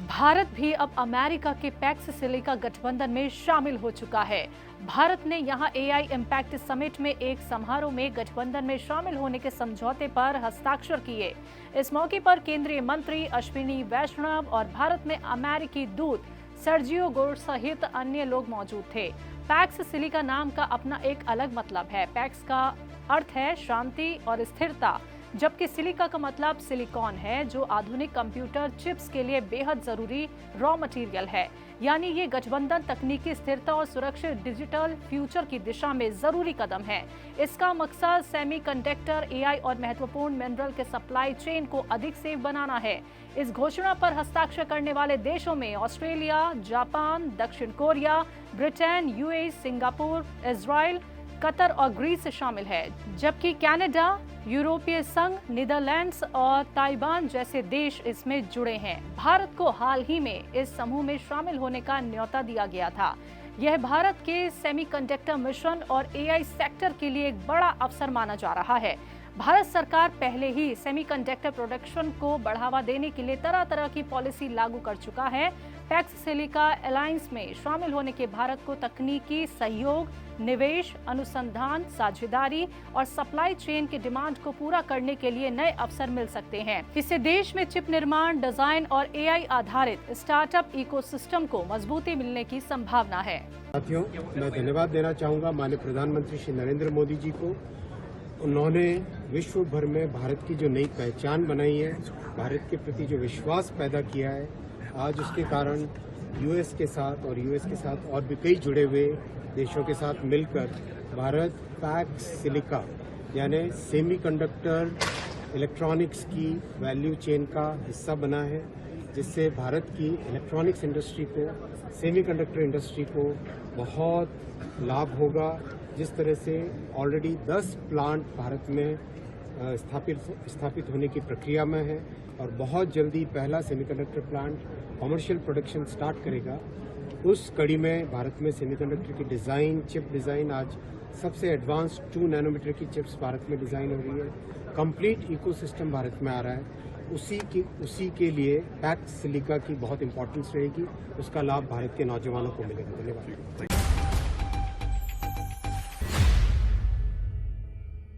भारत भी अब अमेरिका के पैक्स सिलिका गठबंधन में शामिल हो चुका है। भारत ने यहां एआई इम्पैक्ट समिट में एक समारोह में गठबंधन में शामिल होने के समझौते पर हस्ताक्षर किए। इस मौके पर केंद्रीय मंत्री अश्विनी वैष्णव और भारत में अमेरिकी दूत सर्जियो गोर सहित अन्य लोग मौजूद थे। पैक्स सिलिका नाम का अपना एक अलग मतलब है। पैक्स का अर्थ है शांति और स्थिरता, जबकि सिलिका का मतलब सिलिकॉन है, जो आधुनिक कंप्यूटर चिप्स के लिए बेहद जरूरी रॉ मटेरियल है। यानी ये गठबंधन तकनीकी स्थिरता और सुरक्षित डिजिटल फ्यूचर की दिशा में जरूरी कदम है। इसका मकसद सेमीकंडक्टर, एआई और महत्वपूर्ण मिनरल के सप्लाई चेन को अधिक सेफ बनाना है। इस घोषणा पर हस्ताक्षर करने वाले देशों में ऑस्ट्रेलिया, जापान, दक्षिण Korea, Britain, UAE, Singapore, Israel, Qatar और ग्रीस शामिल है, जबकि कनाडा, यूरोपीय संघ, नीदरलैंड्स और ताइवान जैसे देश इसमें जुड़े हैं। भारत को हाल ही में इस समूह में शामिल होने का न्योता दिया गया था। यह भारत के सेमीकंडक्टर मिशन और एआई सेक्टर के लिए एक बड़ा अवसर माना जा रहा है। भारत सरकार पहले ही सेमीकंडक्टर प्रोडक्शन को बढ़ावा देने के लिए तरह तरह की पॉलिसी लागू कर चुका है। पैक्स सिलिका अलायंस में शामिल होने के भारत को तकनीकी सहयोग, निवेश, अनुसंधान, साझेदारी और सप्लाई चेन की डिमांड को पूरा करने के लिए नए अवसर मिल सकते हैं। इससे देश में चिप निर्माण, डिजाइन और एआई आधारित स्टार्टअप इकोसिस्टम को मजबूती मिलने की संभावना है। साथियों, मैं धन्यवाद देना चाहूँगा माननीय प्रधानमंत्री श्री नरेंद्र मोदी जी को। उन्होंने विश्व भर में भारत की जो नई पहचान बनाई है, भारत के प्रति जो विश्वास पैदा किया है, आज उसके कारण यूएस के साथ और भी कई जुड़े हुए देशों के साथ मिलकर भारत पैक्स सिलिका यानी सेमीकंडक्टर इलेक्ट्रॉनिक्स की वैल्यू चेन का हिस्सा बना है, जिससे भारत की इलेक्ट्रॉनिक्स इंडस्ट्री को, सेमीकंडक्टर इंडस्ट्री को बहुत लाभ होगा। जिस तरह से ऑलरेडी 10 प्लांट भारत में स्थापित होने की प्रक्रिया में है और बहुत जल्दी पहला semiconductor plant commercial production start करेगा। उस कड़ी में भारत में सेमीकंडक्टर की डिज़ाइन, चिप डिज़ाइन, आज सबसे एडवांस 2 नैनोमीटर की चिप्स भारत में डिज़ाइन हो रही है। कंप्लीट इकोसिस्टम भारत में आ रहा है। उसी के लिए पैक्स सिलिका की बहुत इंपॉर्टेंस रहेगी। उसका लाभ भारत के नौजवानों को मिलेगा। धन्यवाद।